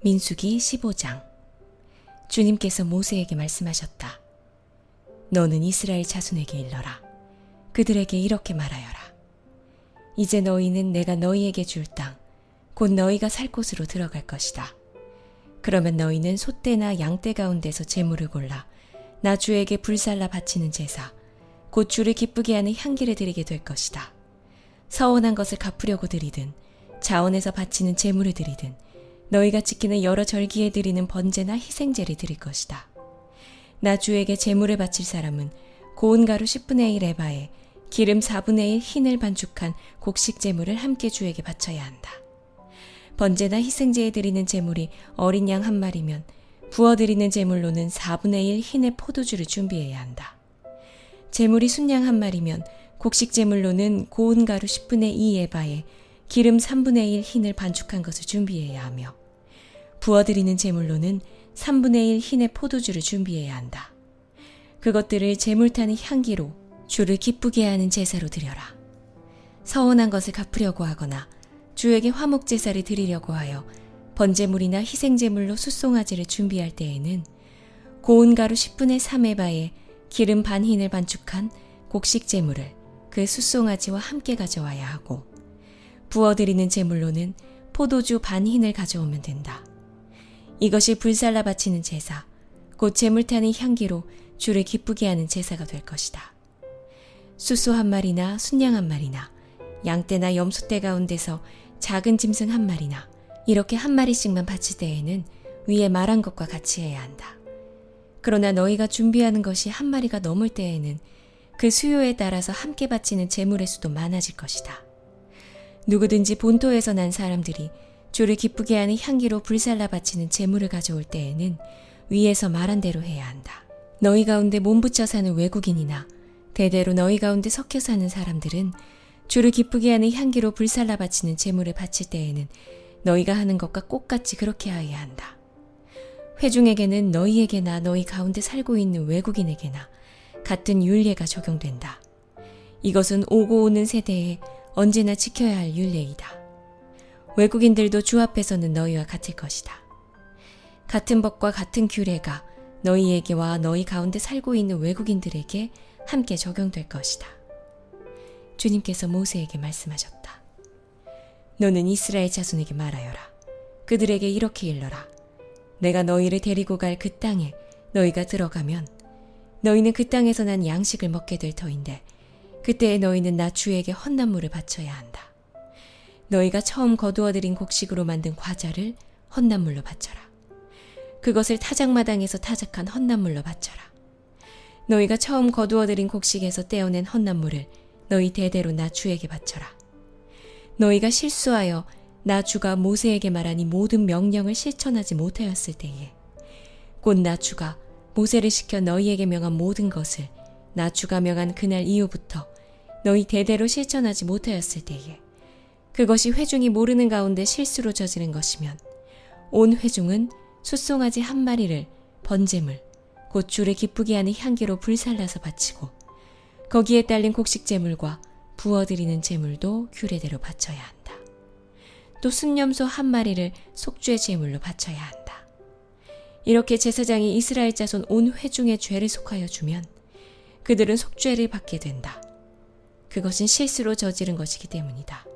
민수기 15장. 주님께서 모세에게 말씀하셨다. 너는 이스라엘 자손에게 일러라. 그들에게 이렇게 말하여라. 이제 너희는 내가 너희에게 줄 땅, 곧 너희가 살 곳으로 들어갈 것이다. 그러면 너희는 소떼나 양떼 가운데서 제물을 골라 나 주에게 불살라 바치는 제사, 곧 주를 기쁘게 하는 향기를 드리게 될 것이다. 서원한 것을 갚으려고 드리든 자원에서 바치는 제물을 드리든 너희가 지키는 여러 절기에 드리는 번제나 희생제를 드릴 것이다. 나 주에게 제물을 바칠 사람은 고운 가루 10분의 1 에바에 기름 4분의 1 흰을 반죽한 곡식 제물을 함께 주에게 바쳐야 한다. 번제나 희생제에 드리는 제물이 어린 양 한 마리면 부어드리는 제물로는 4분의 1 흰의 포도주를 준비해야 한다. 제물이 순양 한 마리면 곡식 제물로는 고운 가루 10분의 2 에바에 기름 3분의 1 흰을 반죽한 것을 준비해야 하며 부어드리는 제물로는 3분의 1 흰의 포도주를 준비해야 한다. 그것들을 제물 타는 향기로 주를 기쁘게 하는 제사로 드려라. 서원한 것을 갚으려고 하거나 주에게 화목 제사를 드리려고 하여 번제물이나 희생제물로 숫송아지를 준비할 때에는 고운 가루 10분의 3 에바에 기름 반 흰을 반죽한 곡식 제물을 그 숫송아지와 함께 가져와야 하고 부어드리는 제물로는 포도주 반 흰을 가져오면 된다. 이것이 불살라 바치는 제사, 곧 제물 타는 향기로 주를 기쁘게 하는 제사가 될 것이다. 숫소 한 마리나 순양 한 마리나 양떼나 염소떼 가운데서 작은 짐승 한 마리나 이렇게 한 마리씩만 바칠 때에는 위에 말한 것과 같이 해야 한다. 그러나 너희가 준비하는 것이 한 마리가 넘을 때에는 그 수요에 따라서 함께 바치는 제물의 수도 많아질 것이다. 누구든지 본토에서 난 사람들이 주를 기쁘게 하는 향기로 불살라 바치는 제물을 가져올 때에는 위에서 말한 대로 해야 한다. 너희 가운데 몸붙여 사는 외국인이나 대대로 너희 가운데 섞여 사는 사람들은 주를 기쁘게 하는 향기로 불살라 바치는 제물을 바칠 때에는 너희가 하는 것과 똑같이 그렇게 하여야 한다. 회중에게는 너희에게나 너희 가운데 살고 있는 외국인에게나 같은 율례가 적용된다. 이것은 오고 오는 세대에 언제나 지켜야 할 율례이다. 외국인들도 주 앞에서는 너희와 같을 것이다. 같은 법과 같은 규례가 너희에게와 너희 가운데 살고 있는 외국인들에게 함께 적용될 것이다. 주님께서 모세에게 말씀하셨다. 너는 이스라엘 자손에게 말하여라. 그들에게 이렇게 일러라. 내가 너희를 데리고 갈 그 땅에 너희가 들어가면 너희는 그 땅에서 난 양식을 먹게 될 터인데 그때에 너희는 나 주에게 헌난물을 바쳐야 한다. 너희가 처음 거두어들인 곡식으로 만든 과자를 헌난물로 바쳐라. 그것을 타작마당에서 타작한 헌난물로 바쳐라. 너희가 처음 거두어들인 곡식에서 떼어낸 헌난물을 너희 대대로 나 주에게 바쳐라. 너희가 실수하여 나 주가 모세에게 말한 이 모든 명령을 실천하지 못하였을 때에 곧 나 주가 모세를 시켜 너희에게 명한 모든 것을 나 주가 명한 그날 이후부터 너희 대대로 실천하지 못하였을 때에 그것이 회중이 모르는 가운데 실수로 저지른 것이면 온 회중은 숫송아지 한 마리를 번제물 곧 주를 기쁘게 하는 향기로 불살라서 바치고 거기에 딸린 곡식 제물과 부어드리는 제물도 규례대로 바쳐야 한다. 또 순염소 한 마리를 속죄 제물로 바쳐야 한다. 이렇게 제사장이 이스라엘 자손 온 회중의 죄를 속하여 주면 그들은 속죄를 받게 된다. 그것은 실수로 저지른 것이기 때문이다.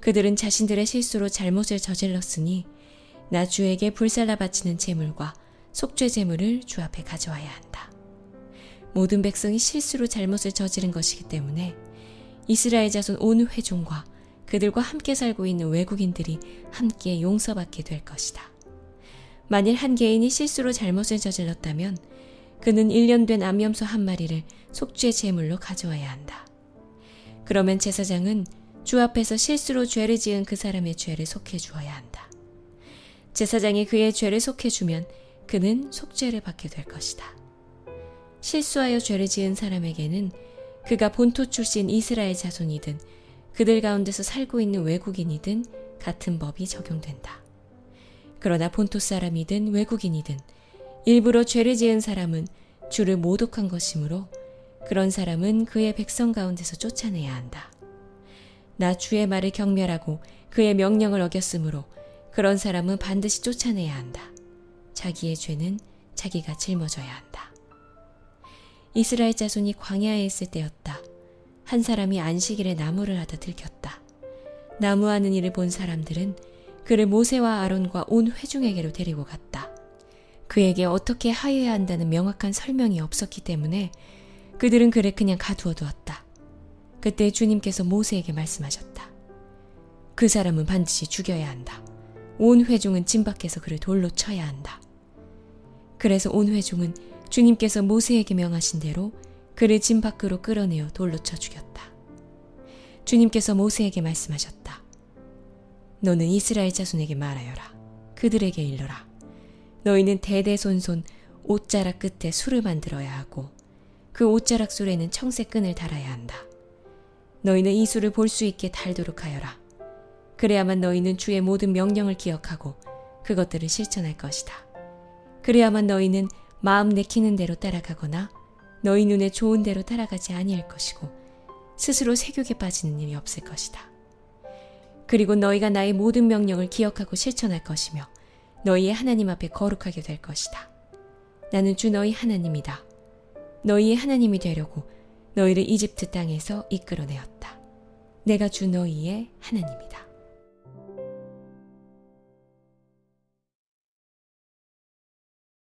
그들은 자신들의 실수로 잘못을 저질렀으니 나 주에게 불살라 바치는 제물과 속죄 제물을 주 앞에 가져와야 한다. 모든 백성이 실수로 잘못을 저지른 것이기 때문에 이스라엘 자손 온 회중과 그들과 함께 살고 있는 외국인들이 함께 용서받게 될 것이다. 만일 한 개인이 실수로 잘못을 저질렀다면 그는 1년 된 암염소 한 마리를 속죄 제물로 가져와야 한다. 그러면 제사장은 주 앞에서 실수로 죄를 지은 그 사람의 죄를 속해 주어야 한다. 제사장이 그의 죄를 속해 주면 그는 속죄를 받게 될 것이다. 실수하여 죄를 지은 사람에게는 그가 본토 출신 이스라엘 자손이든 그들 가운데서 살고 있는 외국인이든 같은 법이 적용된다. 그러나 본토 사람이든 외국인이든 일부러 죄를 지은 사람은 주를 모독한 것이므로 그런 사람은 그의 백성 가운데서 쫓아내야 한다. 나 주의 말을 경멸하고 그의 명령을 어겼으므로 그런 사람은 반드시 쫓아내야 한다. 자기의 죄는 자기가 짊어져야 한다. 이스라엘 자손이 광야에 있을 때였다. 한 사람이 안식일에 나무를 하다 들켰다. 나무하는 일을 본 사람들은 그를 모세와 아론과 온 회중에게로 데리고 갔다. 그에게 어떻게 하여야 한다는 명확한 설명이 없었기 때문에 그들은 그를 그냥 가두어 두었다. 그때 주님께서 모세에게 말씀하셨다. 그 사람은 반드시 죽여야 한다. 온 회중은 진 밖에서 그를 돌로 쳐야 한다. 그래서 온 회중은 주님께서 모세에게 명하신 대로 그를 진 밖으로 끌어내어 돌로 쳐 죽였다. 주님께서 모세에게 말씀하셨다. 너는 이스라엘 자손에게 말하여라. 그들에게 일러라. 너희는 대대손손 옷자락 끝에 술을 만들어야 하고 그 옷자락 술에는 청색 끈을 달아야 한다. 너희는 이 술을 볼 수 있게 달도록 하여라. 그래야만 너희는 주의 모든 명령을 기억하고 그것들을 실천할 것이다. 그래야만 너희는 마음 내키는 대로 따라가거나 너희 눈에 좋은 대로 따라가지 아니할 것이고 스스로 세욕에 빠지는 일이 없을 것이다. 그리고 너희가 나의 모든 명령을 기억하고 실천할 것이며 너희의 하나님 앞에 거룩하게 될 것이다. 나는 주 너희 하나님이다. 너희의 하나님이 되려고 너희를 이집트 땅에서 이끌어내었다. 내가 주 너희의 하나님이다.